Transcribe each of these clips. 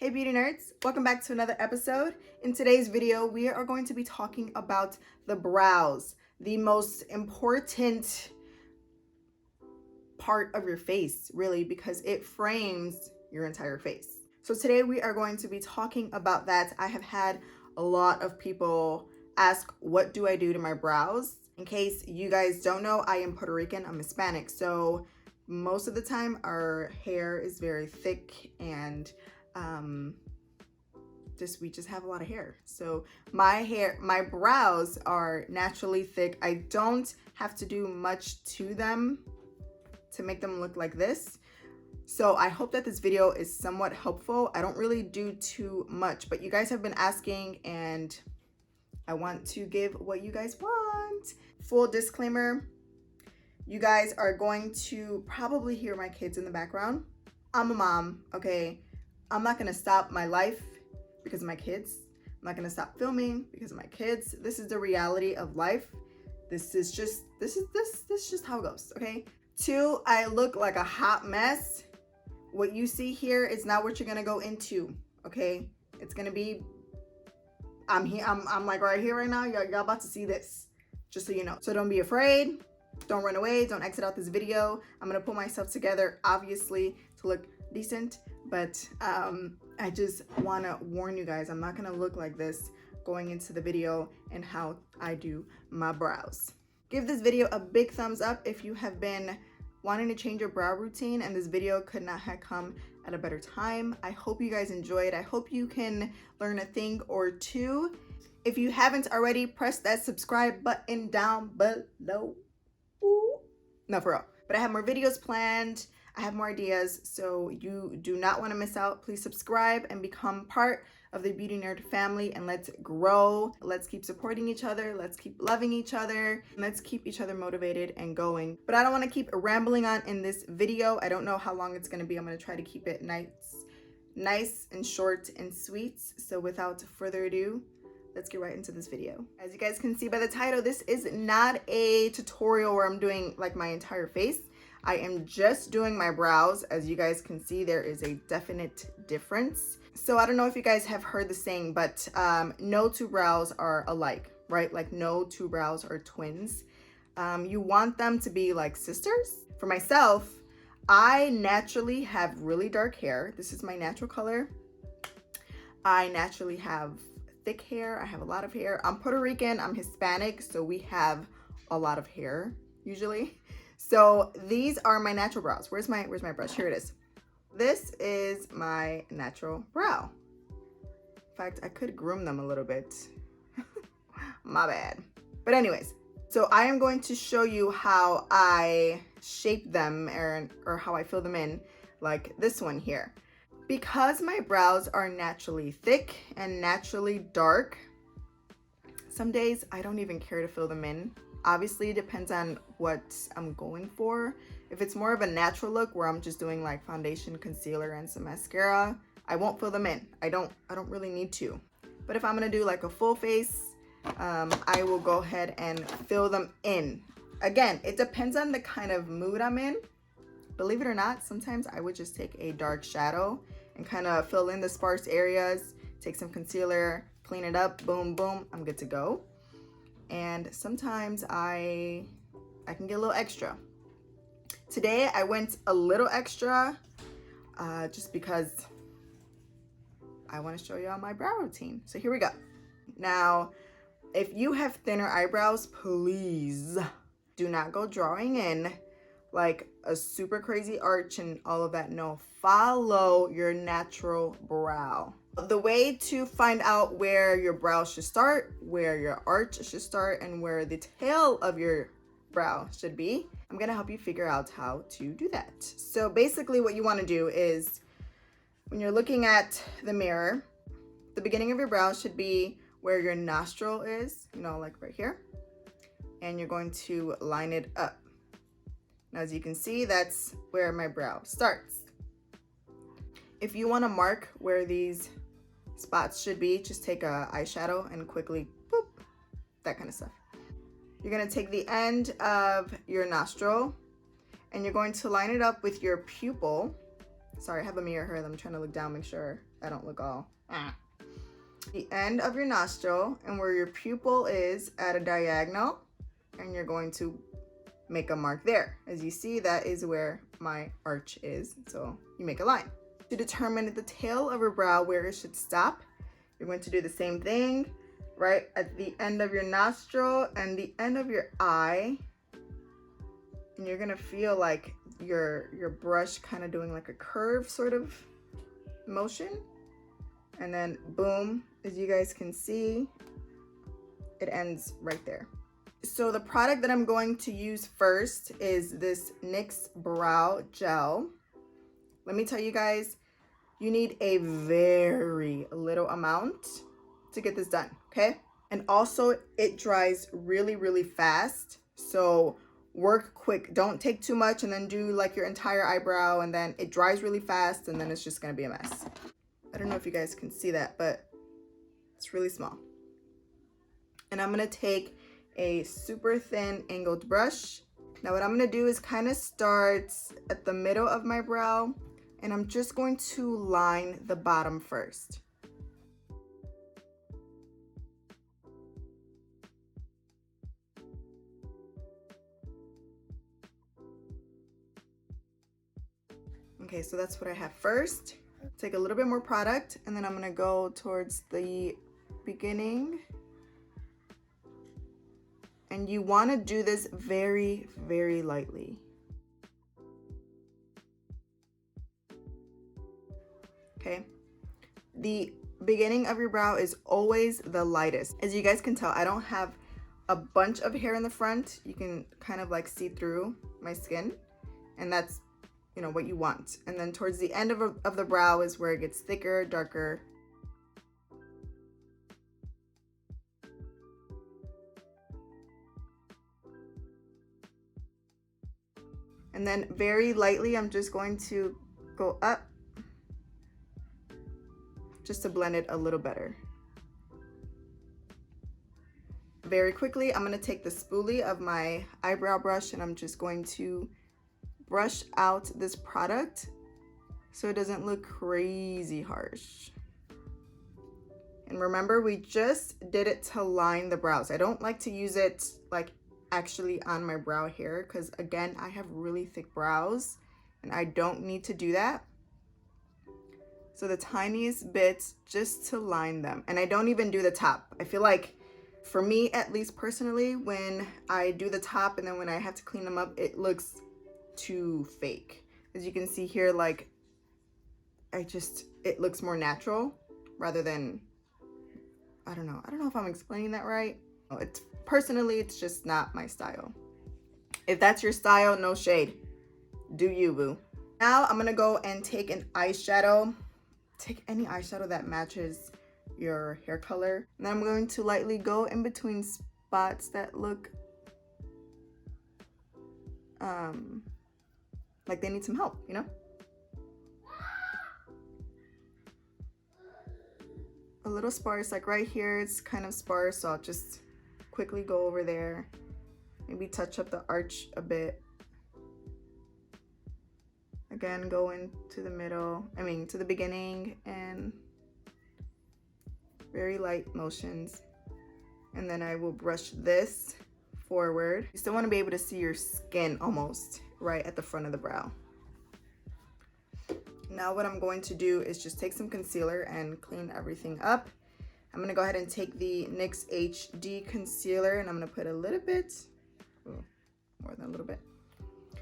Hey beauty nerds, welcome back to another episode. In today's video, we are going to be talking about the brows, the most important part of your face, really, because it frames your entire face. So today we are going to be talking about that. I have had a lot of people ask, what do I do to my brows? In case you guys don't know, I am Puerto Rican, I'm Hispanic. So most of the time our hair is very thick and we just have a lot of hair. So my brows are naturally thick. I don't have to do much to them to make them look like this. So I hope that this video is somewhat helpful. I don't really do too much, but you guys have been asking and I want to give what you guys want. Full disclaimer, you guys are going to probably hear my kids in the background. I'm a mom, okay? I'm not gonna stop my life because of my kids. I'm not gonna stop filming because of my kids. This is the reality of life. This is just how it goes, okay? 2, I look like a hot mess. What you see here is not what you're gonna go into, okay? It's gonna be, I'm here, I'm like right here right now. Y'all about to see this, just so you know. So don't be afraid, don't run away, don't exit out this video. I'm gonna put myself together, obviously, to look decent, but I just wanna warn you guys, I'm not gonna look like this going into the video and how I do my brows. Give this video a big thumbs up if you have been wanting to change your brow routine and this video could not have come at a better time. I hope you guys enjoyed. I hope you can learn a thing or two. If you haven't already, press that subscribe button down below. Ooh. No, for real. But I have more videos planned. I have more ideas, so you do not want to miss out. Please subscribe and become part of the Beauty Nerd family, and let's grow. Let's keep supporting each other. Let's keep loving each other. Let's keep each other motivated and going. But I don't want to keep rambling on in this video. I don't know how long it's going to be. I'm going to try to keep it nice and short and sweet. So without further ado, let's get right into this video. As you guys can see by the title, this is not a tutorial where I'm doing like my entire face. I am just doing my brows. As you guys can see, there is a definite difference. So I don't know if you guys have heard the saying, but no two brows are alike, right? Like no two brows are twins. You want them to be like sisters. For myself, I naturally have really dark hair. This is my natural color. I naturally have thick hair. I have a lot of hair. I'm Puerto Rican, I'm Hispanic, so we have a lot of hair usually. So these are my natural brows. Where's my brush? Here it is. This is my natural brow. In fact, I could groom them a little bit. My bad. But anyways, so I am going to show you how I shape them or how I fill them in, like this one here. Because my brows are naturally thick and naturally dark, some days I don't even care to fill them in. Obviously, it depends on what I'm going for. If it's more of a natural look where I'm just doing like foundation, concealer, and some mascara, I won't fill them in. I don't really need to. But if I'm gonna do like a full face, I will go ahead and fill them in. Again, it depends on the kind of mood I'm in. Believe it or not, sometimes I would just take a dark shadow and kind of fill in the sparse areas, take some concealer, clean it up, boom, boom, I'm good to go. And sometimes I can get a little extra. Today I went a little extra just because I want to show y'all my brow routine. So here we go. Now, if you have thinner eyebrows, please do not go drawing in like a super crazy arch and all of that. No, follow your natural brow. The way to find out where your brow should start, where your arch should start, and where the tail of your brow should be, I'm gonna help you figure out how to do that. So basically what you wanna do is, when you're looking at the mirror, the beginning of your brow should be where your nostril is, you know, like right here, and you're going to line it up. Now, as you can see, that's where my brow starts. If you wanna mark where these spots should be, just take a eyeshadow and quickly boop, that kind of stuff. You're gonna take the end of your nostril and you're going to line it up with your pupil. Sorry, I have a mirror here. I'm trying to look down, make sure I don't look all. The end of your nostril and where your pupil is at a diagonal, and you're going to make a mark there. As you see, that is where my arch is. So you make a line. To determine the tail of your brow where it should stop, you're going to do the same thing right at the end of your nostril and the end of your eye. And you're gonna feel like your brush kind of doing like a curve sort of motion. And then boom, as you guys can see, it ends right there. So the product that I'm going to use first is this NYX Brow Gel. Let me tell you guys, you need a very little amount to get this done, okay? And also it dries really, really fast. So work quick, don't take too much and then do like your entire eyebrow, and then it dries really fast and then it's just gonna be a mess. I don't know if you guys can see that, but it's really small. And I'm gonna take a super thin angled brush. Now what I'm gonna do is kind of start at the middle of my brow, and I'm just going to line the bottom first. Okay, so that's what I have first. Take a little bit more product, and then I'm gonna go towards the beginning. And you wanna do this very, very lightly. Okay, the beginning of your brow is always the lightest. As you guys can tell, I don't have a bunch of hair in the front. You can kind of like see through my skin, and that's, you know, what you want. And then towards the end of the brow is where it gets thicker, darker. And then very lightly, I'm just going to go up just to blend it a little better. Very quickly, I'm gonna take the spoolie of my eyebrow brush and I'm just going to brush out this product so it doesn't look crazy harsh. And remember, we just did it to line the brows. I don't like to use it like actually on my brow hair because again, I have really thick brows and I don't need to do that. So the tiniest bits just to line them. And I don't even do the top. I feel like, for me at least personally, when I do the top and then when I have to clean them up, it looks too fake. As you can see here, like it looks more natural rather than, I don't know if I'm explaining that right. It's personally, it's just not my style. If that's your style, no shade, do you, boo. Now I'm gonna go and take an eyeshadow. Take any eyeshadow that matches your hair color, and then I'm going to lightly go in between spots that look like they need some help, you know? A little sparse, like right here, it's kind of sparse, so I'll just quickly go over there, maybe touch up the arch a bit. Again, go into the middle, to the beginning, and very light motions. And then I will brush this forward. You still want to be able to see your skin almost right at the front of the brow. Now what I'm going to do is just take some concealer and clean everything up. I'm going to go ahead and take the NYX HD concealer and I'm going to put a little bit, more than a little bit.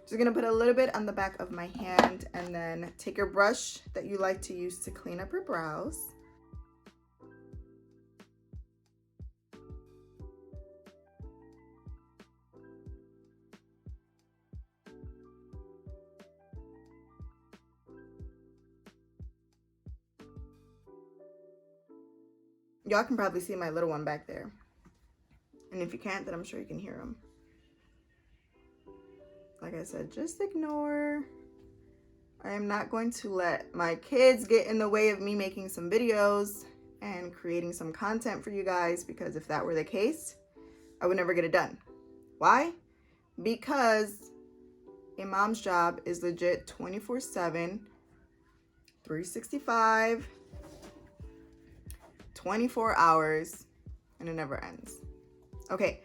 Just going to put a little bit on the back of my hand, and then take your brush that you like to use to clean up your brows. Y'all can probably see my little one back there. And if you can't, then I'm sure you can hear him. Like I said, just ignore. I am not going to let my kids get in the way of me making some videos and creating some content for you guys, because if that were the case, I would never get it done. Why? Because a mom's job is legit 24/7, 365, 24 hours, and it never ends. Okay.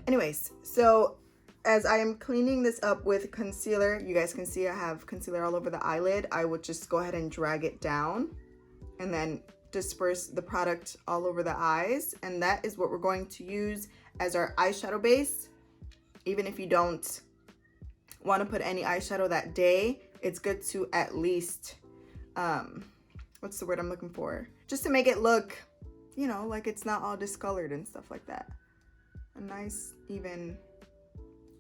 Anyways, so as I am cleaning this up with concealer, you guys can see I have concealer all over the eyelid. I would just go ahead and drag it down and then disperse the product all over the eyes. And that is what we're going to use as our eyeshadow base. Even if you don't want to put any eyeshadow that day, it's good to at least, what's the word I'm looking for? Just to make it look, you know, like it's not all discolored and stuff like that. A nice, even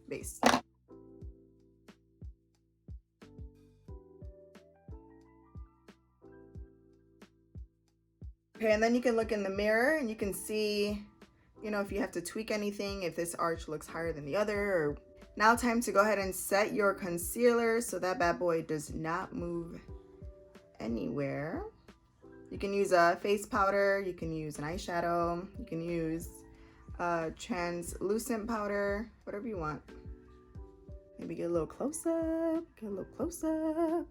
base. Okay, and then you can look in the mirror and you can see, you know, if you have to tweak anything, if this arch looks higher than the other. Or now time to go ahead and set your concealer so that bad boy does not move anywhere. You can use a face powder, you can use an eyeshadow, you can use translucent powder, whatever you want. Maybe get a little close up, get a little close up.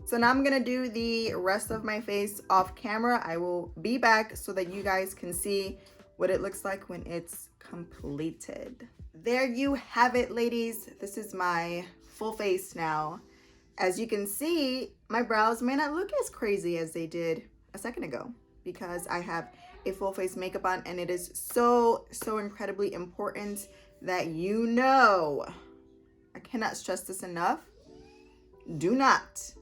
So now I'm gonna do the rest of my face off camera. I will be back so that you guys can see what it looks like when it's completed. There you have it, ladies. This is my full face now. As you can see, my brows may not look as crazy as they did a second ago because I have a full face makeup on, and it is so incredibly important that you know, I cannot stress this enough, do not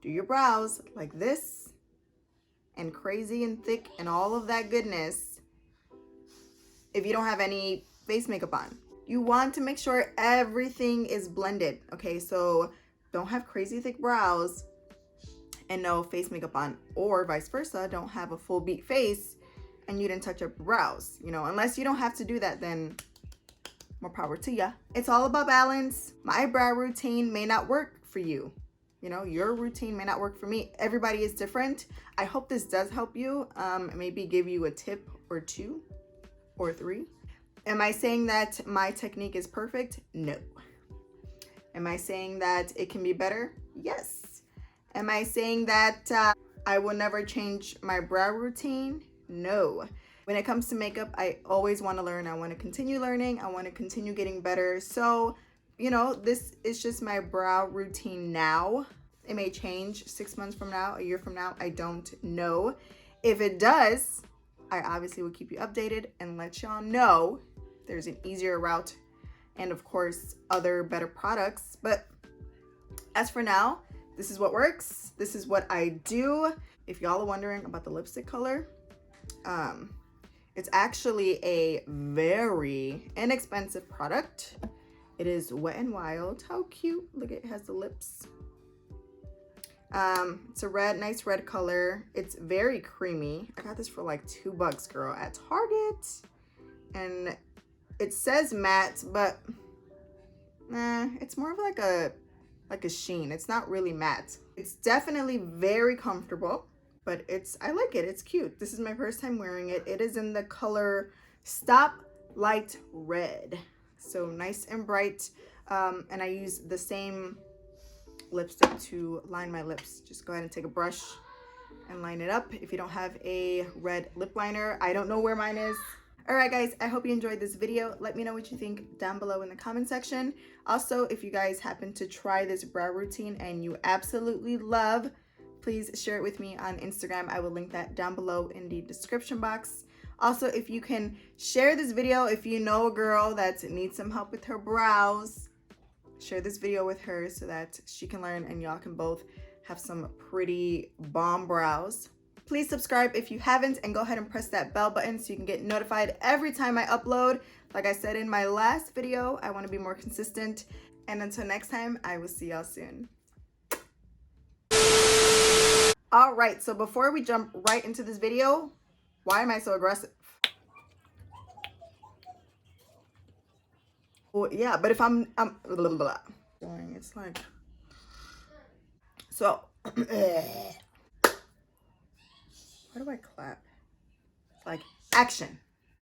do your brows like this and crazy and thick and all of that goodness if you don't have any face makeup on. You want to make sure everything is blended, okay? So don't have crazy thick brows and no face makeup on, or vice versa, don't have a full beat face and you didn't touch your brows, you know, unless you don't have to do that, then more power to ya. It's all about balance. My brow routine may not work for you. You know, your routine may not work for me. Everybody is different. I hope this does help you. Maybe give you a tip or 2 or 3. Am I saying that my technique is perfect? No. Am I saying that it can be better? Yes. Am I saying that I will never change my brow routine? No. When it comes to makeup, I always want to learn. I want to continue learning. I want to continue getting better. So, you know, this is just my brow routine now. It may change 6 months from now, a year from now. I don't know. If it does, I obviously will keep you updated and let y'all know there's an easier route and, of course, other better products. But as for now, this is what works. This is what I do. If y'all are wondering about the lipstick color, it's actually a very inexpensive product. It is Wet n Wild. How cute. Look, it has the lips. It's a red, nice red color. It's very creamy. I got this for like $2, girl, at Target. And it says matte, but it's more of like a sheen. It's not really matte. It's definitely very comfortable, but I like it. It's cute. This is my first time wearing it. It is in the color Stoplight Red. So nice and bright. And I use the same lipstick to line my lips. Just go ahead and take a brush and line it up. If you don't have a red lip liner, I don't know where mine is. All right, guys, I hope you enjoyed this video. Let me know what you think down below in the comment section. Also, if you guys happen to try this brow routine and you absolutely love, please share it with me on Instagram. I will link that down below in the description box. Also, if you can share this video, if you know a girl that needs some help with her brows, share this video with her so that she can learn and y'all can both have some pretty bomb brows. Please subscribe if you haven't, and go ahead and press that bell button so you can get notified every time I upload. Like I said in my last video, I want to be more consistent. And until next time, I will see y'all soon. All right, so before we jump right into this video, why am I so aggressive? Well, yeah, but if I'm blah, blah, blah. It's like, so, why do I clap? Like, action.